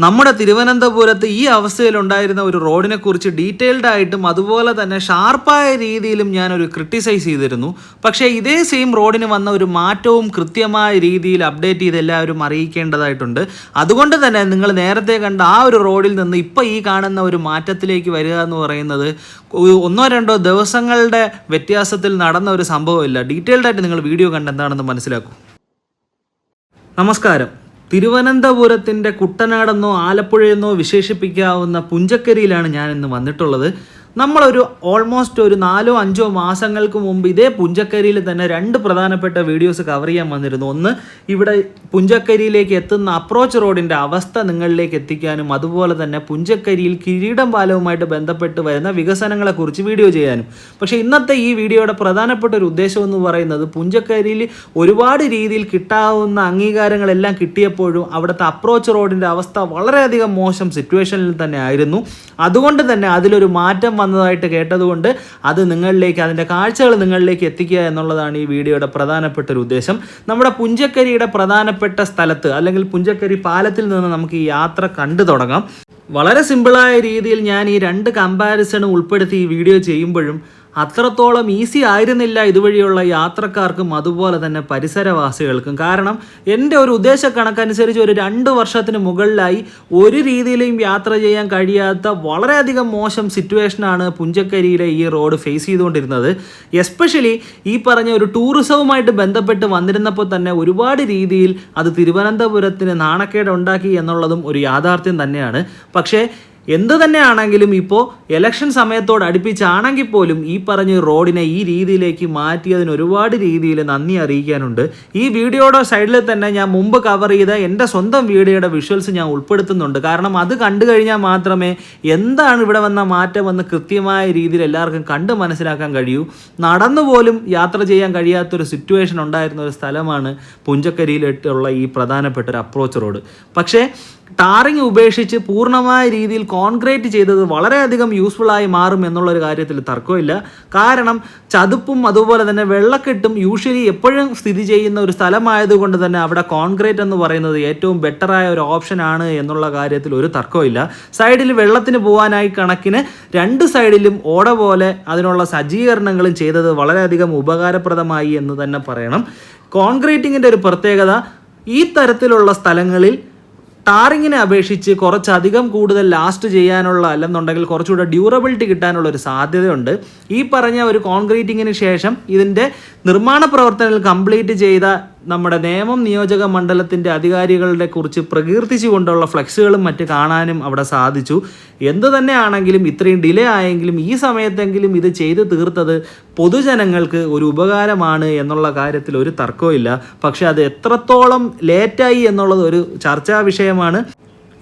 നമ്മുടെ തിരുവനന്തപുരത്ത് ഈ അവസ്ഥയിലുണ്ടായിരുന്ന ഒരു റോഡിനെ കുറിച്ച് ഡീറ്റെയിൽഡ് ആയിട്ടും അതുപോലെ തന്നെ ഷാർപ്പായ രീതിയിലും ഞാനൊരു ക്രിട്ടിസൈസ് ചെയ്തിരുന്നു. പക്ഷേ ഇതേ സെയിം റോഡിന് വന്ന ഒരു മാറ്റവും കൃത്യമായ രീതിയിൽ അപ്ഡേറ്റ് ചെയ്ത് എല്ലാവരും അറിയിക്കേണ്ടതായിട്ടുണ്ട്. അതുകൊണ്ട് തന്നെ നിങ്ങൾ നേരത്തെ കണ്ട ആ ഒരു റോഡിൽ നിന്ന് ഇപ്പോൾ ഈ കാണുന്ന ഒരു മാറ്റത്തിലേക്ക് വരിക എന്ന് പറയുന്നത് ഒന്നോ രണ്ടോ ദിവസങ്ങളുടെ വ്യത്യാസത്തിൽ നടന്ന ഒരു സംഭവമില്ല. ഡീറ്റെയിൽഡായിട്ട് നിങ്ങൾ വീഡിയോ കണ്ട് എന്താണെന്ന് മനസ്സിലാക്കൂ. നമസ്കാരം. തിരുവനന്തപുരത്തിൻ്റെ കുട്ടനാടെന്നോ ആലപ്പുഴയെന്നോ വിശേഷിപ്പിക്കാവുന്ന പുഞ്ചക്കരിയിലാണ് ഞാൻ ഇന്ന് വന്നിട്ടുള്ളത്. നമ്മളൊരു ഓൾമോസ്റ്റ് ഒരു 4-5 മാസങ്ങൾക്ക് മുമ്പ് ഇതേ പുഞ്ചക്കരിയിൽ തന്നെ 2 പ്രധാനപ്പെട്ട വീഡിയോസ് കവർ ചെയ്യാൻ വന്നിരുന്നു. ഒന്ന്, ഇവിടെ പുഞ്ചക്കരിയിലേക്ക് എത്തുന്ന അപ്രോച്ച് റോഡിൻ്റെ അവസ്ഥ നിങ്ങളിലേക്ക് എത്തിക്കാനും അതുപോലെ തന്നെ പുഞ്ചക്കരിയിൽ കിരീടം പാലവുമായിട്ട് ബന്ധപ്പെട്ട് വരുന്ന വികസനങ്ങളെക്കുറിച്ച് വീഡിയോ ചെയ്യാനും. പക്ഷേ ഇന്നത്തെ ഈ വീഡിയോയുടെ പ്രധാനപ്പെട്ട ഒരു ഉദ്ദേശം എന്ന് പറയുന്നത് പുഞ്ചക്കരിയിൽ ഒരുപാട് രീതിയിൽ കിട്ടാവുന്ന അംഗീകാരങ്ങളെല്ലാം കിട്ടിയപ്പോഴും അവിടുത്തെ അപ്രോച്ച് റോഡിൻ്റെ അവസ്ഥ വളരെയധികം മോശം സിറ്റുവേഷനിൽ തന്നെ ആയിരുന്നു. അതുകൊണ്ട് തന്നെ അതിലൊരു മാറ്റം വന്നതായിട്ട് കേട്ടതുകൊണ്ട് അത് നിങ്ങളിലേക്ക്, അതിൻ്റെ കാഴ്ചകൾ നിങ്ങളിലേക്ക് എത്തിക്കുക എന്നുള്ളതാണ് ഈ വീഡിയോയുടെ പ്രധാനപ്പെട്ട ഒരു ഉദ്ദേശം. നമ്മുടെ പുഞ്ചക്കരിയുടെ പ്രധാനപ്പെട്ട സ്ഥലത്ത് അല്ലെങ്കിൽ പുഞ്ചക്കരി പാലത്തിൽ നിന്ന് നമുക്ക് ഈ യാത്ര കണ്ടു തുടങ്ങാം. വളരെ സിമ്പിളായ രീതിയിൽ ഞാൻ ഈ 2 കമ്പാരിസൺ ഉൾപ്പെടുത്തി ഈ വീഡിയോ ചെയ്യുമ്പോഴും അത്രത്തോളം ഈസി ആയിരുന്നില്ല ഇതുവഴിയുള്ള യാത്രക്കാർക്കും അതുപോലെ തന്നെ പരിസരവാസികൾക്കും. കാരണം എൻ്റെ ഒരു ഉദ്ദേശക്കണക്കനുസരിച്ച് ഒരു 2 വർഷത്തിന് മുകളിലായി ഒരു രീതിയിലും യാത്ര ചെയ്യാൻ കഴിയാത്ത വളരെയധികം മോശം സിറ്റുവേഷനാണ് പുഞ്ചക്കരിയിലെ ഈ റോഡ് ഫേസ് ചെയ്തുകൊണ്ടിരുന്നത്. എസ്പെഷ്യലി ഈ പറഞ്ഞ ഒരു ടൂറിസവുമായിട്ട് ബന്ധപ്പെട്ട് വന്നിരുന്നപ്പോൾ തന്നെ ഒരുപാട് രീതിയിൽ അത് തിരുവനന്തപുരത്തിന് നാണക്കേട് ഉണ്ടാക്കി എന്നുള്ളതും ഒരു യാഥാർത്ഥ്യം തന്നെയാണ്. പക്ഷേ എന്തു തന്നെയാണെങ്കിലും ഇപ്പോൾ ഇലക്ഷൻ സമയത്തോട് അടുപ്പിച്ചാണെങ്കിൽ പോലും ഈ പറഞ്ഞ റോഡിനെ ഈ രീതിയിലേക്ക് മാറ്റിയതിന് ഒരുപാട് രീതിയിൽ നന്ദി അറിയിക്കാനുണ്ട്. ഈ വീഡിയോയുടെ സൈഡിൽ തന്നെ ഞാൻ മുമ്പ് കവർ ചെയ്ത എൻ്റെ സ്വന്തം വീഡിയോയുടെ വിഷ്വൽസ് ഞാൻ ഉൾപ്പെടുത്തുന്നുണ്ട്. കാരണം അത് കണ്ടു കഴിഞ്ഞാൽ മാത്രമേ എന്താണ് ഇവിടെ വന്ന മാറ്റമെന്ന് കൃത്യമായ രീതിയിൽ എല്ലാവർക്കും കണ്ട് മനസ്സിലാക്കാൻ കഴിയൂ. നടന്നുപോലും യാത്ര ചെയ്യാൻ കഴിയാത്തൊരു സിറ്റുവേഷൻ ഉണ്ടായിരുന്ന ഒരു സ്ഥലമാണ് പുഞ്ചക്കരിയിലുള്ള ഈ പ്രധാനപ്പെട്ട ഒരു അപ്രോച്ച് റോഡ്. പക്ഷേ ടാറിങ് ഉപേക്ഷിച്ച് പൂർണ്ണമായ രീതിയിൽ കോൺക്രീറ്റ് ചെയ്തത് വളരെയധികം യൂസ്ഫുള്ളായി മാറും എന്നുള്ളൊരു കാര്യത്തിൽ തർക്കമില്ല. കാരണം ചതുപ്പും അതുപോലെ തന്നെ വെള്ളക്കെട്ടും യൂഷ്വലി എപ്പോഴും സ്ഥിതി ചെയ്യുന്ന ഒരു സ്ഥലമായതുകൊണ്ട് തന്നെ അവിടെ കോൺക്രീറ്റ് എന്ന് പറയുന്നത് ഏറ്റവും ബെറ്ററായ ഒരു ഓപ്ഷനാണ് എന്നുള്ള കാര്യത്തിൽ ഒരു തർക്കമില്ല. സൈഡിൽ വെള്ളത്തിന് പോകാനായി കണക്കിന് 2 സൈഡിലും ഓട പോലെ അതിനുള്ള സജ്ജീകരണങ്ങളും ചെയ്തത് വളരെയധികം ഉപകാരപ്രദമായി എന്ന് തന്നെ പറയണം. കോൺക്രീറ്റിങ്ങിൻ്റെ ഒരു പ്രത്യേകത, ഈ തരത്തിലുള്ള സ്ഥലങ്ങളിൽ ടാറിങ്ങിനെ അപേക്ഷിച്ച് കുറച്ചധികം കൂടുതൽ ലാസ്റ്റ് ചെയ്യാനുള്ള, അല്ലെന്നുണ്ടെങ്കിൽ കുറച്ചുകൂടെ ഡ്യൂറബിലിറ്റി കിട്ടാനുള്ള ഒരു സാധ്യതയുണ്ട്. ഈ പറഞ്ഞ ഒരു കോൺക്രീറ്റിങ്ങിന് ശേഷം ഇതിൻ്റെ നിർമ്മാണ പ്രവർത്തനങ്ങൾ കംപ്ലീറ്റ് ചെയ്ത നമ്മുടെ നേമം നിയോജക മണ്ഡലത്തിൻ്റെ അധികാരികളുടെ കുറിച്ച് പ്രകീർത്തിച്ചുകൊണ്ടുള്ള ഫ്ലെക്സുകളും മറ്റ് കാണാനും അവിടെ സാധിച്ചു. എന്തു തന്നെയാണെങ്കിലും ഇത്രയും ഡിലേ ആയെങ്കിലും ഈ സമയത്തെങ്കിലും ഇത് ചെയ്ത് തീർത്തത് പൊതുജനങ്ങൾക്ക് ഒരു ഉപകാരമാണ് എന്നുള്ള കാര്യത്തിൽ ഒരു തർക്കമില്ല. പക്ഷെ അത് എത്രത്തോളം ലേറ്റായി എന്നുള്ളത് ഒരു ചർച്ചാ വിഷയമാണ്.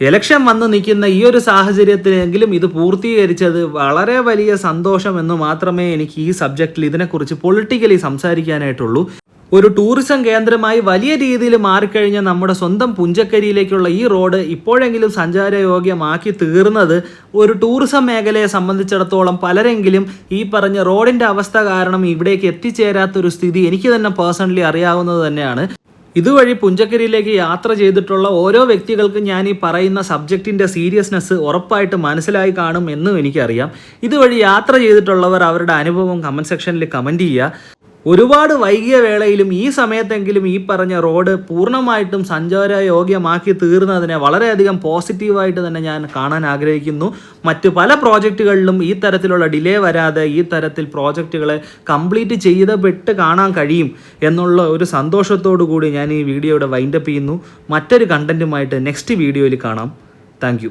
ഇലക്ഷൻ വന്ന് നിൽക്കുന്ന ഈ ഒരു സാഹചര്യത്തിലെങ്കിലും ഇത് പൂർത്തീകരിച്ചത് വളരെ വലിയ സന്തോഷം എന്ന് മാത്രമേ എനിക്ക് ഈ സബ്ജക്റ്റിൽ ഇതിനെക്കുറിച്ച് പൊളിറ്റിക്കലി സംസാരിക്കാനായിട്ടുള്ളൂ. ഒരു ടൂറിസം കേന്ദ്രമായി വലിയ രീതിയിൽ മാറിക്കഴിഞ്ഞ നമ്മുടെ സ്വന്തം പുഞ്ചക്കരിയിലേക്കുള്ള ഈ റോഡ് ഇപ്പോഴെങ്കിലും സഞ്ചാരയോഗ്യമാക്കി തീർന്നത് ഒരു ടൂറിസം മേഖലയെ സംബന്ധിച്ചിടത്തോളം പലരെങ്കിലും ഈ പറഞ്ഞ റോഡിൻ്റെ അവസ്ഥ കാരണം ഇവിടേക്ക് എത്തിച്ചേരാത്തൊരു സ്ഥിതി എനിക്ക് തന്നെ പേഴ്സണലി അറിയാവുന്നത് തന്നെയാണ്. ഇതുവഴി പുഞ്ചക്കരിയിലേക്ക് യാത്ര ചെയ്തിട്ടുള്ള ഓരോ വ്യക്തികൾക്കും ഞാൻ ഈ പറയുന്ന സബ്ജക്റ്റിൻ്റെ സീരിയസ്നെസ് ഉറപ്പായിട്ട് മനസ്സിലായി കാണും എന്നും എനിക്കറിയാം. ഇതുവഴി യാത്ര ചെയ്തിട്ടുള്ളവർ അവരുടെ അനുഭവം കമൻറ്റ് സെക്ഷനിൽ കമൻറ്റ് ചെയ്യുക. ഒരുപാട് വൈകിയ വേളയിലും ഈ സമയത്തെങ്കിലും ഈ പറഞ്ഞ റോഡ് പൂർണ്ണമായിട്ടും സഞ്ചാരയോഗ്യമാക്കി തീർന്നതിനെ വളരെയധികം പോസിറ്റീവായിട്ട് തന്നെ ഞാൻ കാണാൻ ആഗ്രഹിക്കുന്നു. മറ്റ് പല പ്രോജക്റ്റുകളിലും ഈ തരത്തിലുള്ള ഡിലേ വരാതെ ഈ തരത്തിൽ പ്രോജക്റ്റുകളെ കംപ്ലീറ്റ് ചെയ്തപ്പെട്ട് കാണാൻ കഴിയും എന്നുള്ള ഒരു സന്തോഷത്തോടു കൂടി ഞാൻ ഈ വീഡിയോയുടെ വൈൻഡപ്പ് ചെയ്യുന്നു. മറ്റൊരു കണ്ടൻറ്റുമായിട്ട് നെക്സ്റ്റ് വീഡിയോയിൽ കാണാം. താങ്ക്